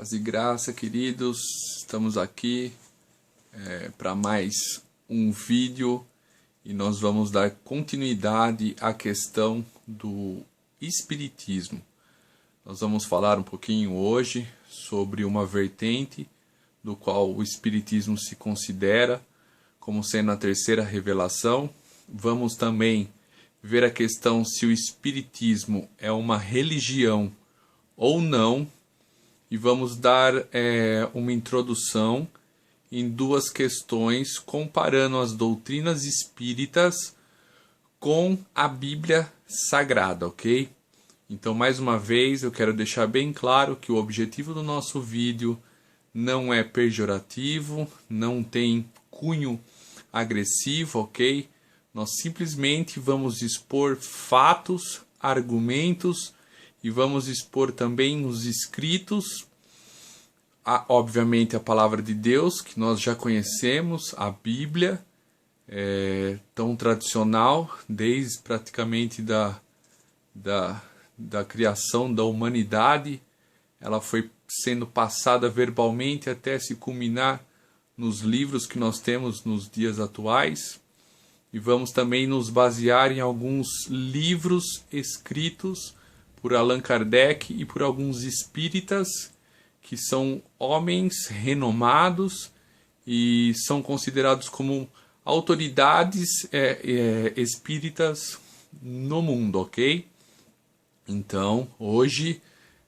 Paz e graça, queridos, estamos aqui para mais um vídeo e nós vamos dar continuidade à questão do Espiritismo. Nós vamos falar um pouquinho hoje sobre uma vertente do qual o Espiritismo se considera como sendo a terceira revelação. Vamos também ver a questão se o Espiritismo é uma religião ou não. E vamos dar uma introdução em duas questões, comparando as doutrinas espíritas com a Bíblia Sagrada, ok? Então, mais uma vez, eu quero deixar bem claro que o objetivo do nosso vídeo não é pejorativo, não tem cunho agressivo, ok? Nós simplesmente vamos expor fatos, argumentos, e vamos expor também os escritos, obviamente a palavra de Deus, que nós já conhecemos, a Bíblia, tão tradicional, desde praticamente da criação da humanidade. Ela foi sendo passada verbalmente até se culminar nos livros que nós temos nos dias atuais. E vamos também nos basear em alguns livros escritos por Allan Kardec e por alguns espíritas que são homens renomados e são considerados como autoridades espíritas no mundo, ok? Então, hoje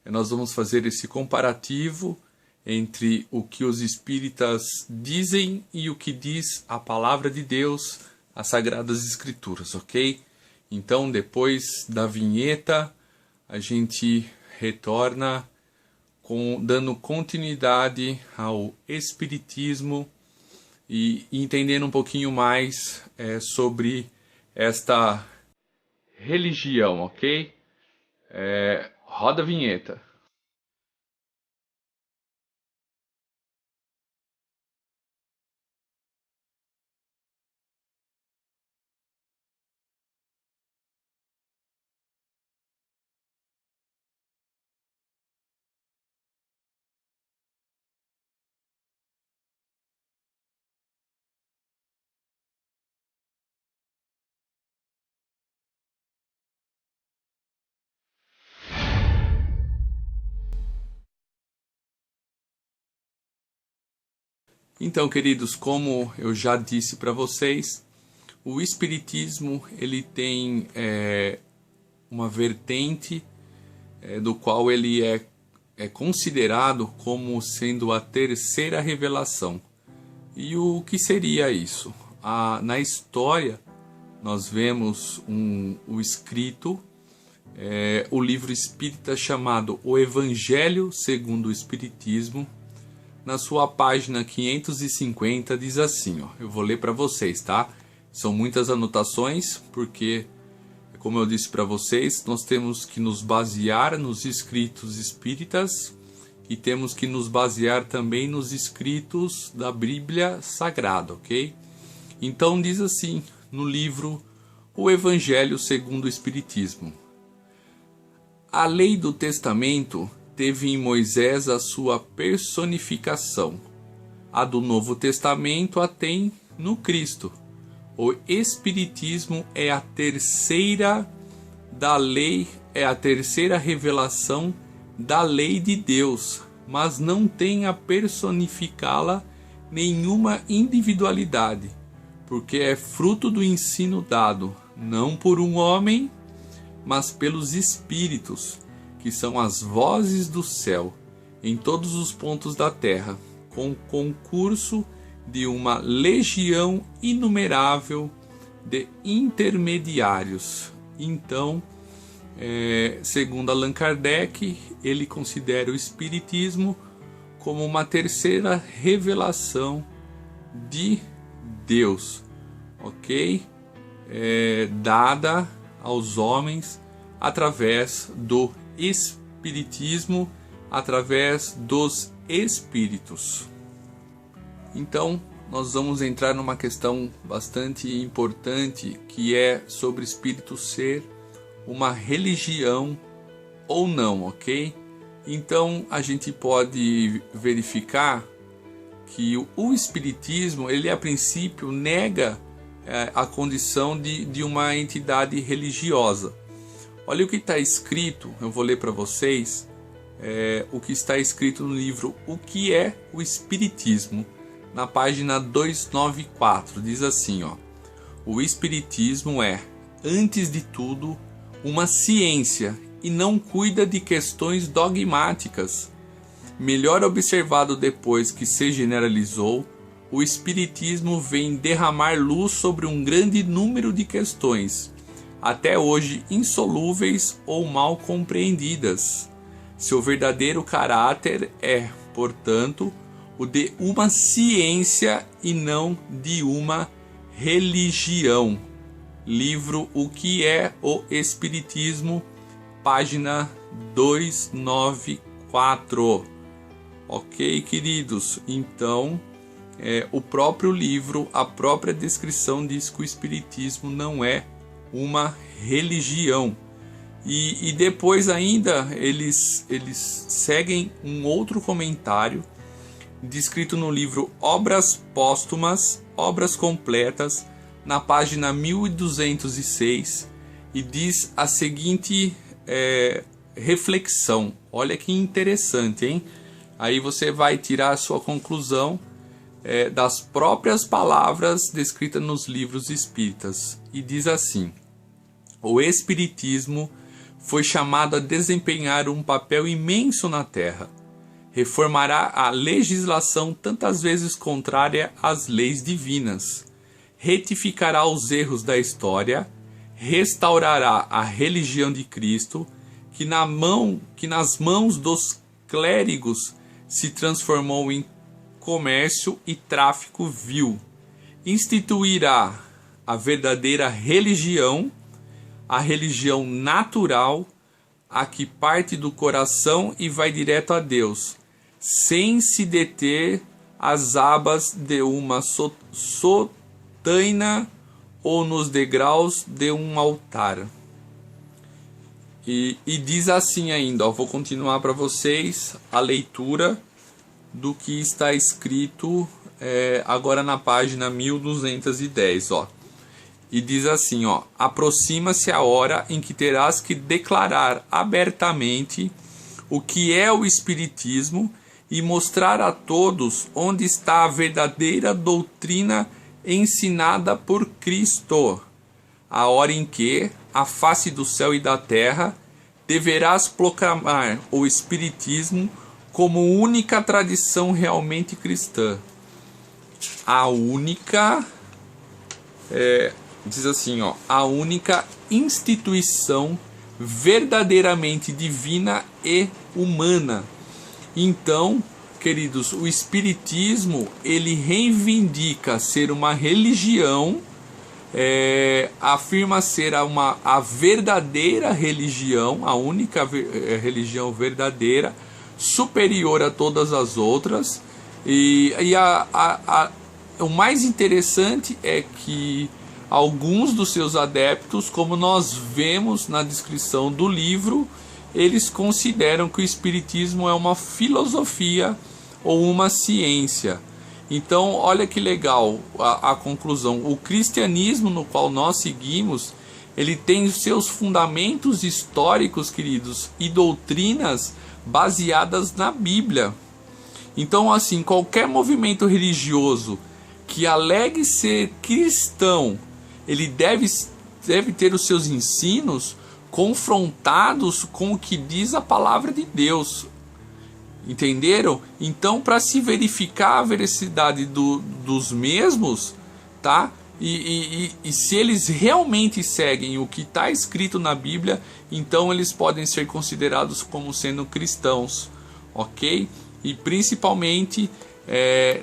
nós vamos fazer esse comparativo entre o que os espíritas dizem e o que diz a palavra de Deus, as Sagradas Escrituras, ok? Então, depois da vinheta, a gente retorna dando continuidade ao Espiritismo e entendendo um pouquinho mais sobre esta religião, ok? Roda a vinheta. Então, queridos, como eu já disse para vocês, o Espiritismo ele tem uma vertente do qual ele é considerado como sendo a terceira revelação. E o que seria isso? Na história, nós vemos o escrito, o livro espírita chamado O Evangelho segundo o Espiritismo. Na sua página 550 diz assim, ó, eu vou ler para vocês, tá? São muitas anotações, porque, como eu disse para vocês, nós temos que nos basear nos escritos espíritas e temos que nos basear também nos escritos da Bíblia Sagrada, ok? Então diz assim, no livro O Evangelho segundo o Espiritismo. A lei do testamento teve em Moisés a sua personificação. A do Novo Testamento a tem no Cristo. O Espiritismo é a terceira da lei, é a terceira revelação da lei de Deus, mas não tem a personificá-la nenhuma individualidade, porque é fruto do ensino dado, não por um homem, mas pelos Espíritos, que são as vozes do céu, em todos os pontos da terra, com o concurso de uma legião inumerável de intermediários. Então, segundo Allan Kardec, ele considera o Espiritismo como uma terceira revelação de Deus, ok? Dada aos homens através do Espiritismo, através dos Espíritos. Então, nós vamos entrar numa questão bastante importante, que é sobre o Espírito ser uma religião ou não, ok? Então a gente pode verificar que o Espiritismo, ele a princípio nega a condição de uma entidade religiosa. Olha o que está escrito, eu vou ler para vocês o que está escrito no livro O que é o Espiritismo, na página 294, diz assim, ó: o Espiritismo é, antes de tudo, uma ciência e não cuida de questões dogmáticas. Melhor observado depois que se generalizou, o Espiritismo vem derramar luz sobre um grande número de questões, até hoje insolúveis ou mal compreendidas. Seu verdadeiro caráter é, portanto, o de uma ciência e não de uma religião. Livro O que é o Espiritismo, página 294. Ok, queridos? Então, o próprio livro, a própria descrição diz que o Espiritismo não é uma religião. E depois ainda eles seguem um outro comentário descrito no livro Obras Póstumas, Obras Completas, na página 1206, e diz a seguinte reflexão. Olha que interessante, hein? Aí você vai tirar a sua conclusão das próprias palavras descritas nos livros espíritas. E diz assim: o Espiritismo foi chamado a desempenhar um papel imenso na Terra. Reformará a legislação tantas vezes contrária às leis divinas. Retificará os erros da história. Restaurará a religião de Cristo, que nas mãos dos clérigos se transformou em comércio e tráfico vil. Instituirá a verdadeira religião, a religião natural, a que parte do coração e vai direto a Deus, sem se deter às abas de uma sotaina ou nos degraus de um altar. E diz assim ainda, ó, vou continuar para vocês a leitura do que está escrito agora na página 1210, ó. E diz assim, ó: aproxima-se a hora em que terás que declarar abertamente o que é o Espiritismo e mostrar a todos onde está a verdadeira doutrina ensinada por Cristo. A hora em que, à face do céu e da terra, deverás proclamar o Espiritismo como única tradição realmente cristã. A única... diz assim, ó: a única instituição verdadeiramente divina e humana. Então, queridos, o Espiritismo, ele reivindica ser uma religião, afirma ser a verdadeira religião, a única religião verdadeira, superior a todas as outras. O mais interessante é que alguns dos seus adeptos, como nós vemos na descrição do livro, eles consideram que o Espiritismo é uma filosofia ou uma ciência. Então, olha que legal a conclusão. O cristianismo no qual nós seguimos, ele tem os seus fundamentos históricos, queridos, e doutrinas baseadas na Bíblia. Então, assim, qualquer movimento religioso que alegue ser cristão, ele deve ter os seus ensinos confrontados com o que diz a palavra de Deus. Entenderam? Então, para se verificar a veracidade dos mesmos, tá? E se eles realmente seguem o que está escrito na Bíblia, então eles podem ser considerados como sendo cristãos, ok? E principalmente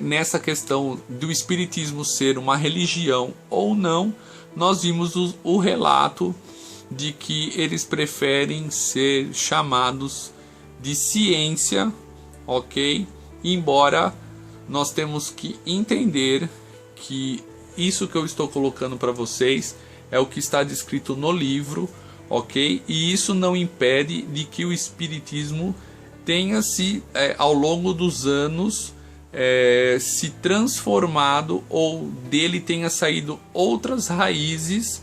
nessa questão do Espiritismo ser uma religião ou não, nós vimos o relato de que eles preferem ser chamados de ciência, ok? Embora nós temos que entender que isso que eu estou colocando para vocês é o que está descrito no livro, ok? E isso não impede de que o Espiritismo tenha ao longo dos anos se transformado, ou dele tenha saído outras raízes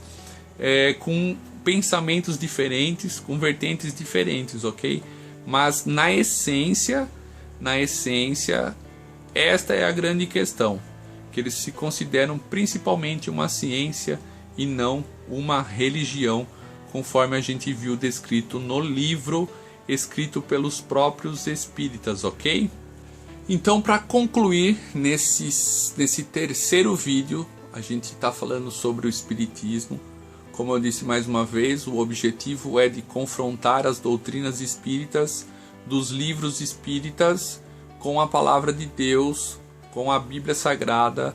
com pensamentos diferentes, com vertentes diferentes, ok? Mas na essência, esta é a grande questão, que eles se consideram principalmente uma ciência e não uma religião, conforme a gente viu descrito no livro escrito pelos próprios espíritas, ok? Então, para concluir, nesse terceiro vídeo, a gente está falando sobre o espiritismo. Como eu disse mais uma vez, o objetivo é de confrontar as doutrinas espíritas dos livros espíritas com a palavra de Deus, com a Bíblia Sagrada,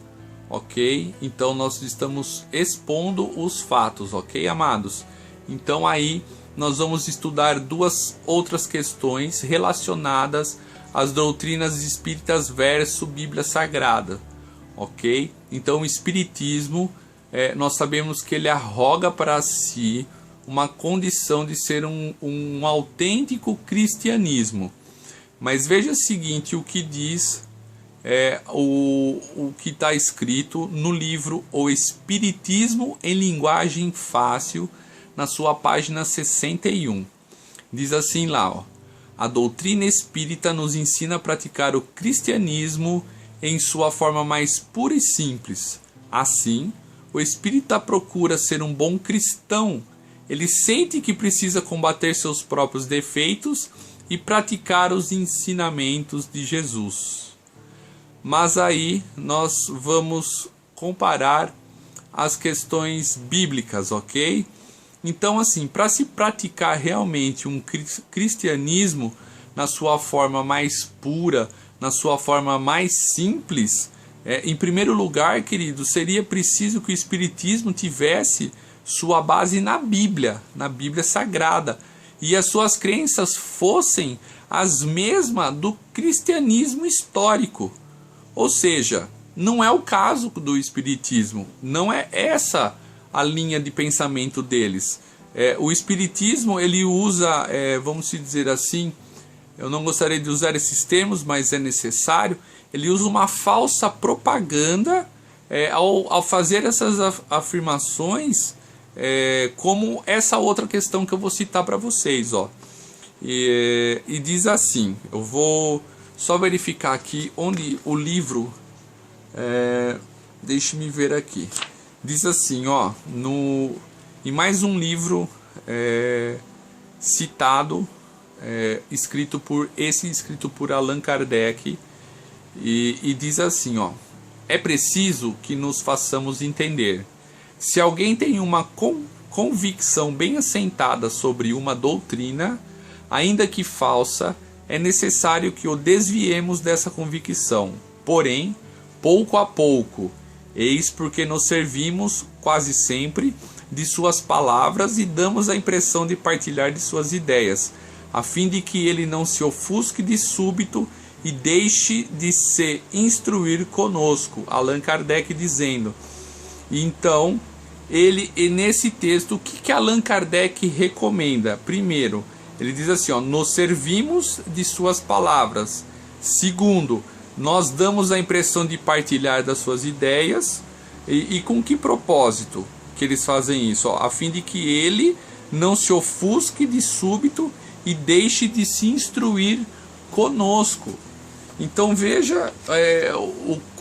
ok? Então nós estamos expondo os fatos, ok, amados? Então aí nós vamos estudar duas outras questões relacionadas às doutrinas espíritas versus Bíblia Sagrada, ok? Então o espiritismo, nós sabemos que ele arroga para si uma condição de ser um autêntico cristianismo. Mas veja o seguinte, o que diz o que está escrito no livro O Espiritismo em Linguagem Fácil, na sua página 61. Diz assim lá, ó: a doutrina espírita nos ensina a praticar o cristianismo em sua forma mais pura e simples. Assim, o espírita procura ser um bom cristão. Ele sente que precisa combater seus próprios defeitos e praticar os ensinamentos de Jesus. Mas aí nós vamos comparar as questões bíblicas, ok? Então, assim, para se praticar realmente um cristianismo na sua forma mais pura, na sua forma mais simples, em primeiro lugar, querido, seria preciso que o espiritismo tivesse sua base na Bíblia Sagrada, e as suas crenças fossem as mesmas do cristianismo histórico. Ou seja, não é o caso do espiritismo, não é essa a linha de pensamento deles. O espiritismo, ele usa, vamos dizer assim, eu não gostaria de usar esses termos, mas é necessário, ele usa uma falsa propaganda ao fazer essas afirmações, como essa outra questão que eu vou citar para vocês, ó. E diz assim, eu vou só verificar aqui onde o livro, deixe-me ver aqui, diz assim, ó, em mais um livro citado, escrito por Allan Kardec, e diz assim, ó: é preciso que nos façamos entender. Se alguém tem uma convicção bem assentada sobre uma doutrina, ainda que falsa, é necessário que o desviemos dessa convicção, porém, pouco a pouco. Eis porque nos servimos quase sempre de suas palavras e damos a impressão de partilhar de suas ideias, a fim de que ele não se ofusque de súbito e deixe de se instruir conosco. Allan Kardec dizendo. Então, nesse texto, o que Allan Kardec recomenda? Primeiro, ele diz assim, ó: nos servimos de suas palavras. Segundo, nós damos a impressão de partilhar das suas ideias. E com que propósito que eles fazem isso? Ó, a fim de que ele não se ofusque de súbito e deixe de se instruir conosco. Então veja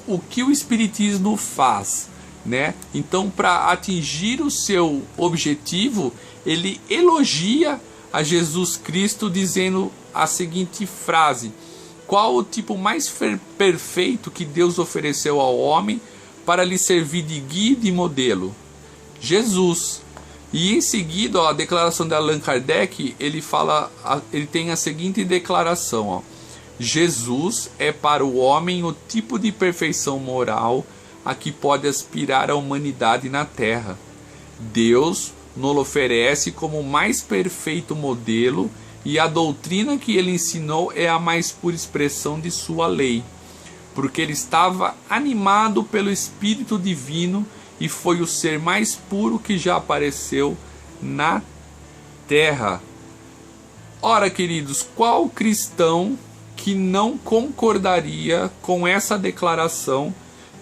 o que o espiritismo faz, né? Então, para atingir o seu objetivo, ele elogia a Jesus Cristo, dizendo a seguinte frase: qual o tipo mais perfeito que Deus ofereceu ao homem para lhe servir de guia e de modelo? Jesus. E em seguida, ó, a declaração de Allan Kardec, ele tem a seguinte declaração, ó: Jesus é para o homem o tipo de perfeição moral a que pode aspirar a humanidade na Terra. Deus nos oferece como o mais perfeito modelo, e a doutrina que ele ensinou é a mais pura expressão de sua lei, porque ele estava animado pelo Espírito Divino e foi o ser mais puro que já apareceu na Terra. Ora, queridos, qual cristão que não concordaria com essa declaração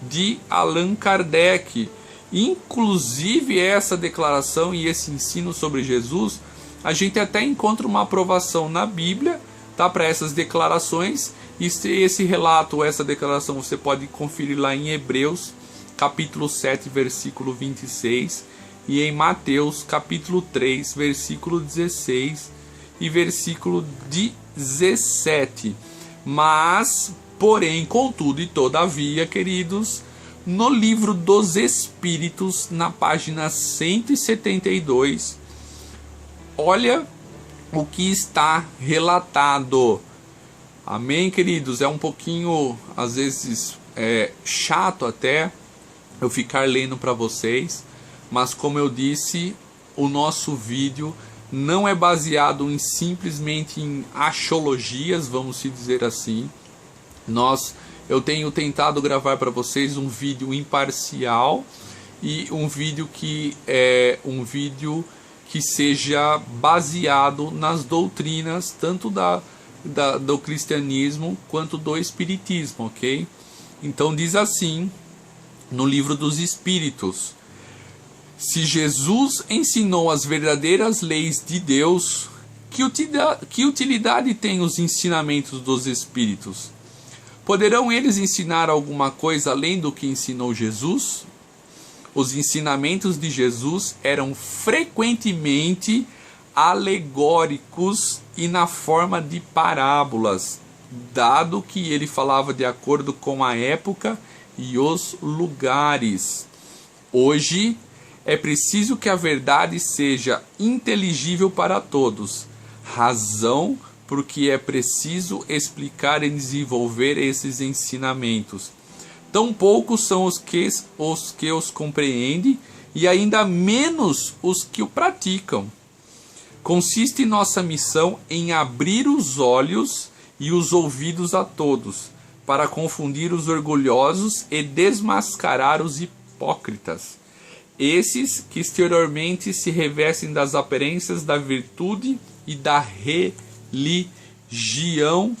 de Allan Kardec? Inclusive essa declaração e esse ensino sobre Jesus, a gente até encontra uma aprovação na Bíblia, tá, para essas declarações. E esse relato, essa declaração, você pode conferir lá em Hebreus, capítulo 7, versículo 26, e em Mateus, capítulo 3, versículo 16 e versículo 17. Mas, porém, contudo e todavia, queridos, no livro dos Espíritos, na página 172, olha o que está relatado. Amém, queridos? É um pouquinho, às vezes, chato até eu ficar lendo para vocês, mas como eu disse, o nosso vídeo não é baseado simplesmente em axiologias, vamos se dizer assim. Eu tenho tentado gravar para vocês um vídeo imparcial e um vídeo que seja baseado nas doutrinas tanto do cristianismo quanto do espiritismo, ok? Então diz assim no livro dos Espíritos: se Jesus ensinou as verdadeiras leis de Deus, que utilidade tem os ensinamentos dos Espíritos? Poderão eles ensinar alguma coisa além do que ensinou Jesus? Os ensinamentos de Jesus eram frequentemente alegóricos e na forma de parábolas, dado que ele falava de acordo com a época e os lugares. Hoje é preciso que a verdade seja inteligível para todos, razão porque é preciso explicar e desenvolver esses ensinamentos. Tão poucos são os que os compreendem e ainda menos os que o praticam. Consiste nossa missão em abrir os olhos e os ouvidos a todos, para confundir os orgulhosos e desmascarar os hipócritas. Esses que exteriormente se revestem das aparências da virtude e da religião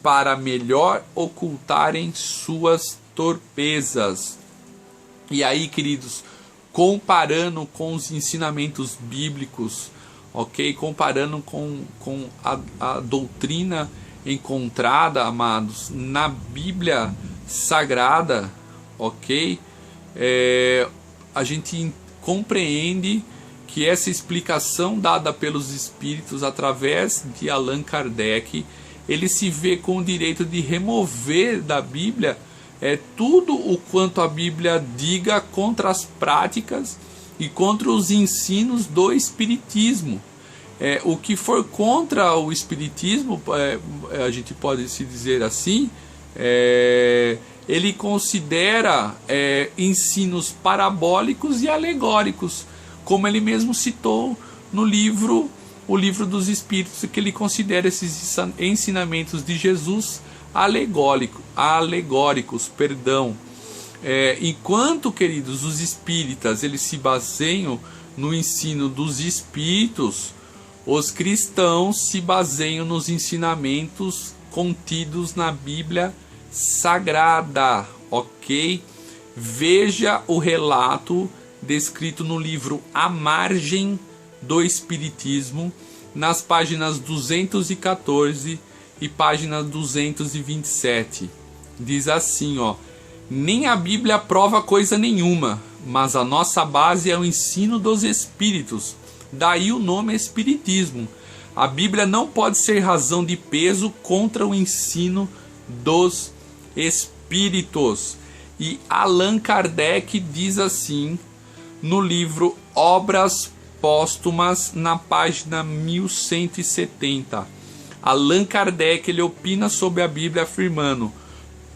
para melhor ocultarem suas torpezas. E aí, queridos, comparando com os ensinamentos bíblicos, ok? Comparando com a doutrina encontrada, amados, na Bíblia Sagrada, ok? A gente compreende que essa explicação dada pelos Espíritos através de Allan Kardec, ele se vê com o direito de remover da Bíblia tudo o quanto a Bíblia diga contra as práticas e contra os ensinos do Espiritismo. O que for contra o Espiritismo, a gente pode se dizer assim, ele considera ensinos parabólicos e alegóricos, como ele mesmo citou no livro, o livro dos Espíritos, que ele considera esses ensinamentos de Jesus alegóricos. Enquanto, queridos, os espíritas eles se baseiam no ensino dos Espíritos, os cristãos se baseiam nos ensinamentos contidos na Bíblia Sagrada, ok? Veja o relato descrito no livro A Margem do Espiritismo, nas páginas 214 e página 227. Diz assim, ó: nem a Bíblia prova coisa nenhuma, mas a nossa base é o ensino dos Espíritos, daí o nome Espiritismo. A Bíblia não pode ser razão de peso contra o ensino dos Espíritos. E Allan Kardec diz assim no livro Obras Póstumas, na página 1170. Allan Kardec ele opina sobre a Bíblia afirmando: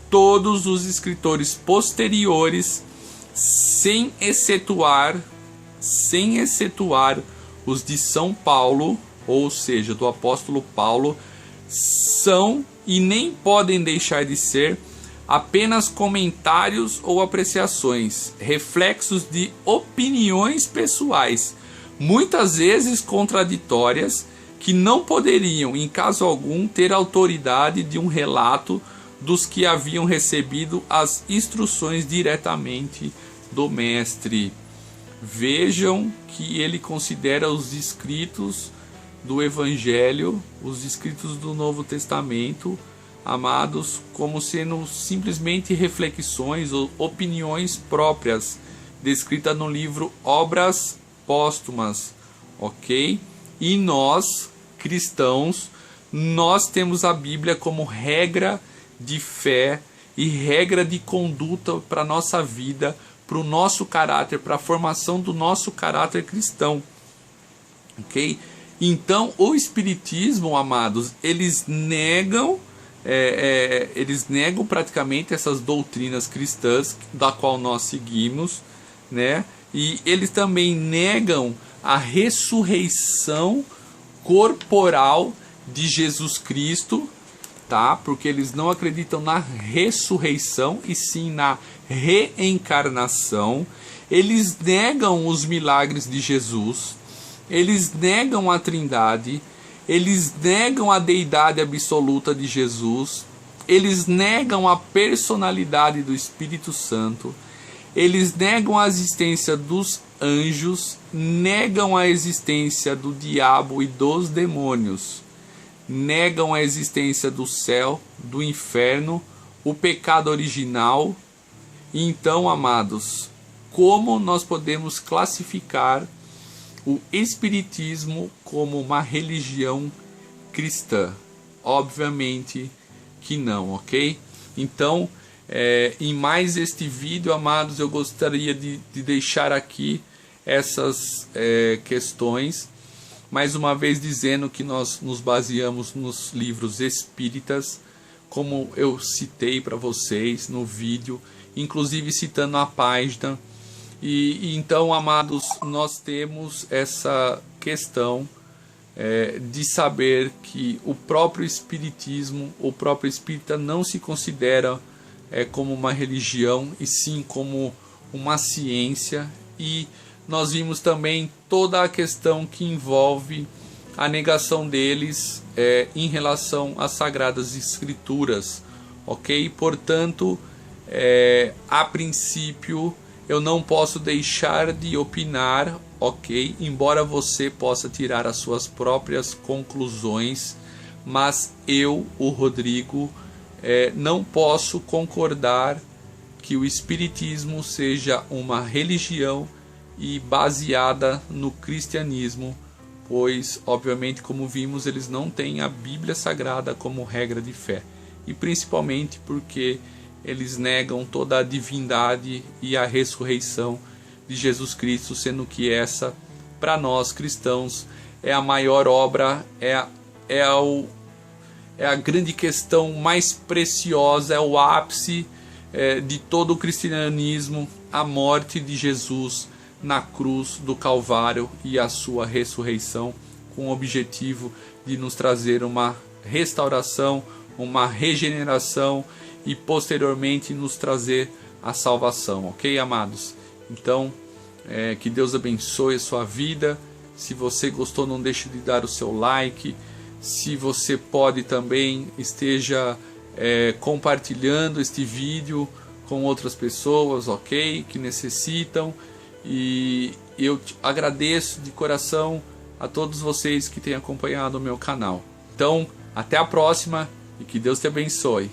todos os escritores posteriores, sem excetuar os de São Paulo, ou seja, do apóstolo Paulo, são e nem podem deixar de ser apenas comentários ou apreciações, reflexos de opiniões pessoais, muitas vezes contraditórias, que não poderiam, em caso algum, ter autoridade de um relato dos que haviam recebido as instruções diretamente do Mestre. Vejam que ele considera os escritos do Evangelho, os escritos do Novo Testamento, amados, como sendo simplesmente reflexões ou opiniões próprias, descritas no livro Obras Póstumas, ok? E nós, cristãos, nós temos a Bíblia como regra de fé e regra de conduta para a nossa vida, para o nosso caráter, para a formação do nosso caráter cristão, ok? Então, o Espiritismo, amados, eles negam praticamente essas doutrinas cristãs da qual nós seguimos, né? E eles também negam a ressurreição corporal de Jesus Cristo, tá? Porque eles não acreditam na ressurreição e sim na reencarnação. Eles negam os milagres de Jesus, eles negam a Trindade, eles negam a deidade absoluta de Jesus, eles negam a personalidade do Espírito Santo, eles negam a existência dos anjos, negam a existência do diabo e dos demônios, negam a existência do céu, do inferno, o pecado original. Então, amados, como nós podemos classificar o Espiritismo como uma religião cristã? Obviamente que não, ok? Então, em mais este vídeo, amados, eu gostaria de deixar aqui essas questões, mais uma vez dizendo que nós nos baseamos nos livros espíritas, como eu citei para vocês no vídeo, inclusive citando a página. E então, amados, nós temos essa questão de saber que o próprio Espiritismo, o próprio espírita não se considera como uma religião, e sim como uma ciência. E nós vimos também toda a questão que envolve a negação deles em relação às Sagradas Escrituras, ok? Portanto, a princípio, eu não posso deixar de opinar, ok? Embora você possa tirar as suas próprias conclusões, mas eu, o Rodrigo, não posso concordar que o Espiritismo seja uma religião e baseada no cristianismo, pois, obviamente, como vimos, eles não têm a Bíblia Sagrada como regra de fé, e principalmente porque eles negam toda a divindade e a ressurreição de Jesus Cristo, sendo que essa, para nós cristãos, é a maior obra, é a grande questão mais preciosa, é o ápice de todo o cristianismo, a morte de Jesus na cruz do Calvário e a sua ressurreição, com o objetivo de nos trazer uma restauração, uma regeneração e posteriormente nos trazer a salvação, ok, amados? Então, que Deus abençoe a sua vida. Se você gostou, não deixe de dar o seu like. Se você pode também, esteja compartilhando este vídeo com outras pessoas, ok, que necessitam. E eu agradeço de coração a todos vocês que têm acompanhado o meu canal. Então, até a próxima e que Deus te abençoe.